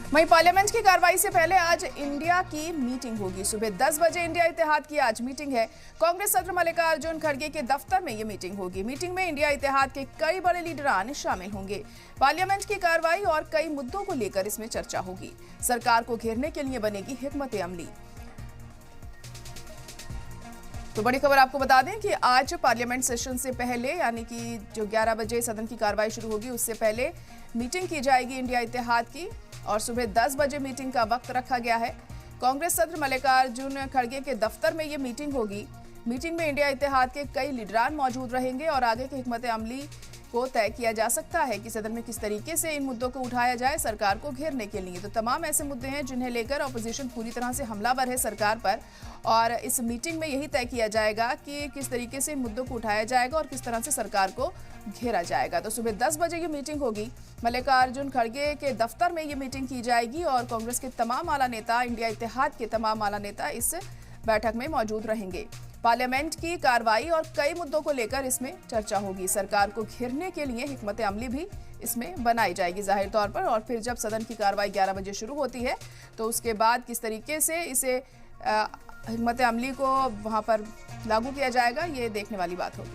वहीं पार्लियामेंट की कार्रवाई से पहले आज इंडिया की मीटिंग होगी। सुबह 10 बजे इंडिया इत्तेहाद की आज मीटिंग है। कांग्रेस सदर मल्लिकार्जुन खड़गे के दफ्तर में ये मीटिंग होगी। मीटिंग में इंडिया इत्तेहाद के कई बड़े लीडरान शामिल होंगे। पार्लियामेंट की कार्रवाई और कई मुद्दों को लेकर इसमें चर्चा होगी। सरकार को घेरने के लिए बनेगी हिकमत अमली। तो बड़ी खबर आपको बता दें कि आज पार्लियामेंट सेशन से पहले यानी कि जो 11 बजे सदन की कार्रवाई शुरू होगी उससे पहले मीटिंग की जाएगी इंडिया इत्तेहाद की और सुबह 10 बजे मीटिंग का वक्त रखा गया है। कांग्रेस सदर मल्लिकार्जुन खड़गे के दफ्तर में ये मीटिंग होगी। मीटिंग में इंडिया इत्तेहाद के कई लीडरान मौजूद रहेंगे और आगे की हिकमत अमली को तय किया जा सकता है कि सदन में किस तरीके से इन मुद्दों को उठाया जाए सरकार को घेरने के लिए। तो तमाम ऐसे मुद्दे हैं जिन्हें लेकर ऑपोजिशन पूरी तरह से हमलावर है सरकार पर और इस मीटिंग में यही तय किया जाएगा कि किस तरीके से इन मुद्दों को उठाया जाएगा और किस तरह से सरकार को घेरा जाएगा। तो सुबह 10 बजे ये मीटिंग होगी। मल्लिकार्जुन खड़गे के दफ्तर में ये मीटिंग की जाएगी और कांग्रेस के तमाम आला नेता, इंडिया इत्तेहाद के तमाम आला नेता इस बैठक में मौजूद रहेंगे। पार्लियामेंट की कार्रवाई और कई मुद्दों को लेकर इसमें चर्चा होगी। सरकार को घेरने के लिए हिकमत अमली भी इसमें बनाई जाएगी जाहिर तौर पर। और फिर जब सदन की कार्रवाई 11 बजे शुरू होती है तो उसके बाद किस तरीके से इसे हिकमत अमली को वहां पर लागू किया जाएगा, ये देखने वाली बात होगी।